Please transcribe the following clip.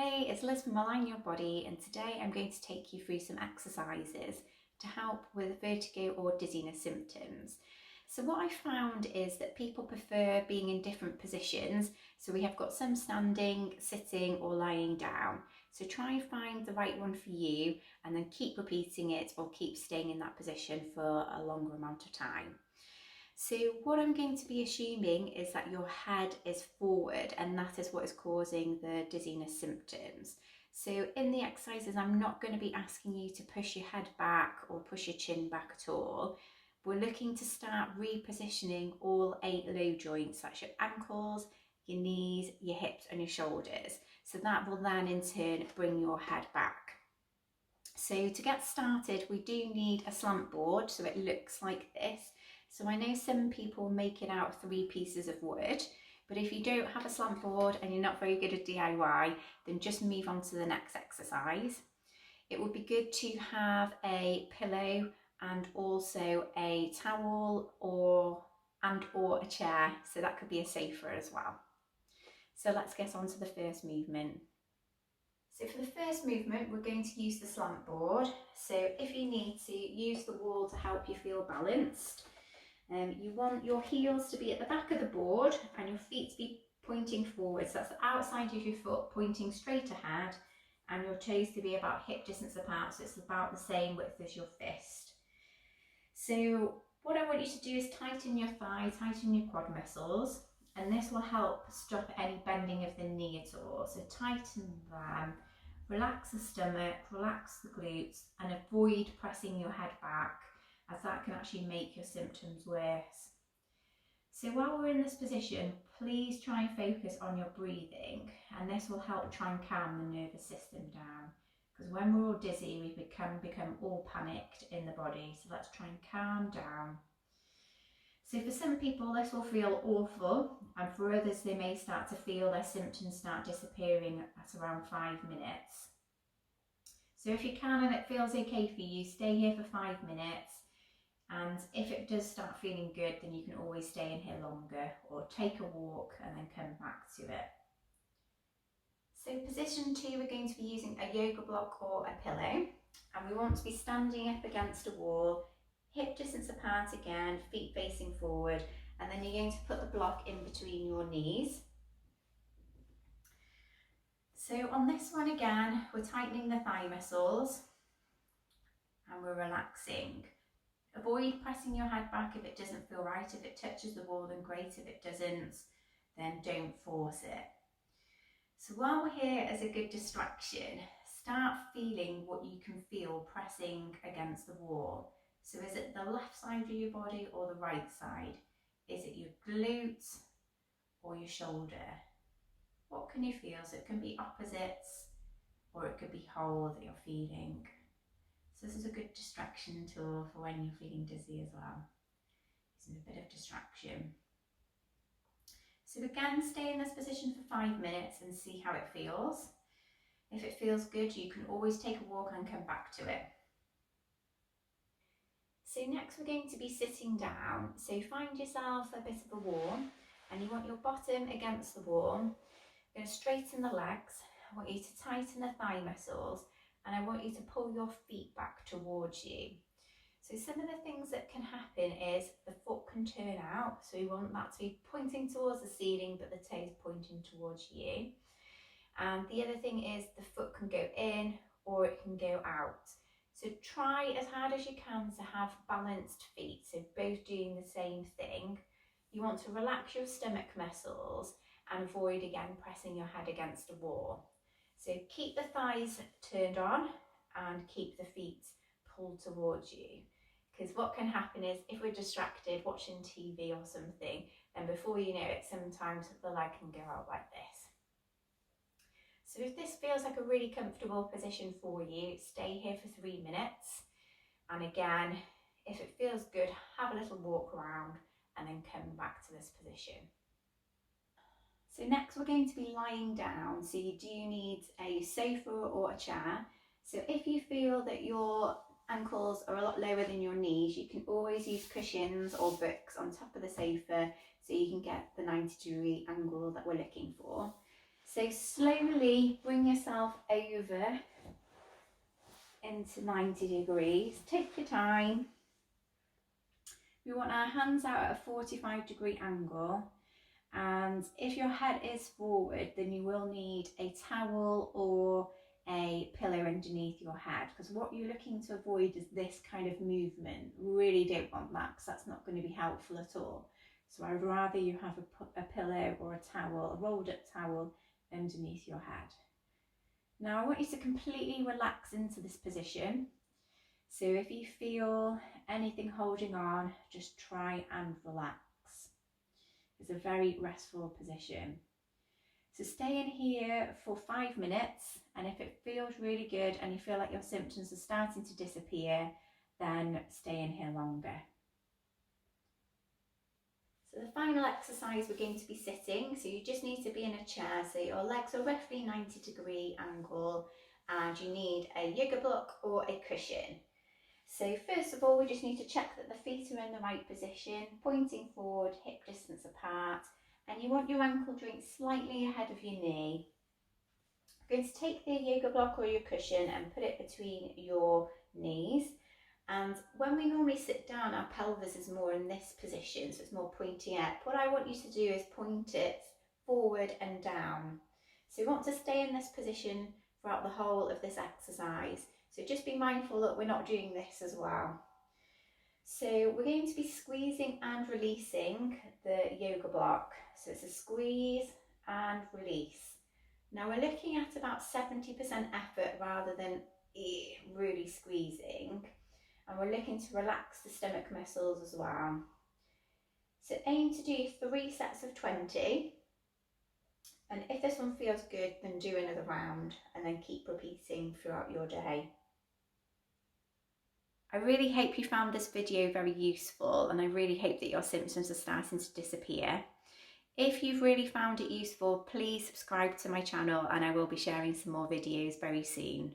Hey, it's Liz from Align Your Body, and today I'm going to take you through some exercises to help with vertigo or dizziness symptoms. So what I found is that people prefer being in different positions. So we have got some standing, sitting or lying down. So try and find the right one for you and then keep repeating it or keep staying in that position for a longer amount of time. So what I'm going to be assuming is that your head is forward and that is what is causing the dizziness symptoms. So in the exercises, I'm not going to be asking you to push your head back or push your chin back at all. We're looking to start repositioning all 8 low joints, that's your ankles, your knees, your hips and your shoulders. So that will then in turn bring your head back. So to get started, we do need a slant board, so it looks like this. So I know some people make it out of 3 pieces of wood, but if you don't have a slant board and you're not very good at DIY, then just move on to the next exercise. It would be good to have a pillow and also a towel or a chair, so that could be a sofa as well. So let's get on to the first movement. So for the first movement, we're going to use the slant board. So if you need to, use the wall to help you feel balanced. You want your heels to be at the back of the board and your feet to be pointing forwards. So that's the outside of your foot pointing straight ahead, and your toes to be about hip distance apart, so it's about the same width as your fist. So what I want you to do is tighten your thigh, tighten your quad muscles, and this will help stop any bending of the knee at all. So tighten them, relax the stomach, relax the glutes, and avoid pressing your head back, as that can actually make your symptoms worse. So while we're in this position, please try and focus on your breathing, and this will help try and calm the nervous system down, because when we're all dizzy, we can become all panicked in the body. So let's try and calm down. So for some people this will feel awful, and for others they may start to feel their symptoms start disappearing at around 5 minutes. So if you can and it feels okay for you, stay here for 5 minutes. And if it does start feeling good, then you can always stay in here longer or take a walk and then come back to it. So position 2, we're going to be using a yoga block or a pillow, and we want to be standing up against a wall, hip distance apart again, feet facing forward, and then you're going to put the block in between your knees. So on this one again, we're tightening the thigh muscles and we're relaxing. Avoid pressing your head back if it doesn't feel right. If it touches the wall, then great. If it doesn't, then don't force it. So while we're here as a good distraction, start feeling what you can feel pressing against the wall. So is it the left side of your body or the right side? Is it your glutes or your shoulder? What can you feel? So it can be opposites or it could be whole that you're feeling. So this is a good distraction tool for when you're feeling dizzy as well. Using a bit of distraction. So again, stay in this position for 5 minutes and see how it feels. If it feels good, you can always take a walk and come back to it. So next we're going to be sitting down. So find yourself a bit of a wall and you want your bottom against the wall. You're going to straighten the legs. I want you to tighten the thigh muscles, and I want you to pull your feet back towards you. So some of the things that can happen is the foot can turn out, so you want that to be pointing towards the ceiling but the toes pointing towards you. And the other thing is the foot can go in or it can go out. So try as hard as you can to have balanced feet, so both doing the same thing. You want to relax your stomach muscles and avoid again pressing your head against a wall. So keep the thighs turned on and keep the feet pulled towards you. Because what can happen is if we're distracted watching TV or something, then before you know it, sometimes the leg can go out like this. So if this feels like a really comfortable position for you, stay here for 3 minutes. And again, if it feels good, have a little walk around and then come back to this position. So next we're going to be lying down, so you do need a sofa or a chair. So if you feel that your ankles are a lot lower than your knees, you can always use cushions or books on top of the sofa so you can get the 90-degree angle that we're looking for. So slowly bring yourself yourself over into 90 degrees. Take your time. We want our hands out at a 45-degree angle, and if your head is forward, then you will need a towel or a pillow underneath your head, because what you're looking to avoid is this kind of movement. Really don't want that, because that's not going to be helpful at all. So I'd rather you have a pillow or a towel, a rolled up towel underneath your head. Now I want you to completely relax into this position. So if you feel anything holding on, just try and relax. It's a very restful position. So stay in here for 5 minutes, and if it feels really good and you feel like your symptoms are starting to disappear, then stay in here longer. So the final exercise, we're going to be sitting, so you just need to be in a chair, so your legs are roughly 90-degree angle, and you need a yoga block or a cushion. So first of all, we just need to check that the feet are in the right position, pointing forward, hip distance apart, and you want your ankle joint slightly ahead of your knee. You're going to take the yoga block or your cushion and put it between your knees. And when we normally sit down, our pelvis is more in this position, so it's more pointing up. What I want you to do is point it forward and down. So you want to stay in this position throughout the whole of this exercise. So just be mindful that we're not doing this as well. So we're going to be squeezing and releasing the yoga block. So it's a squeeze and release. Now we're looking at about 70% effort rather than really squeezing. And we're looking to relax the stomach muscles as well. So aim to do 3 sets of 20. And if this one feels good, then do another round and then keep repeating throughout your day. I really hope you found this video very useful, and I really hope that your symptoms are starting to disappear. If you've really found it useful, please subscribe to my channel, and I will be sharing some more videos very soon.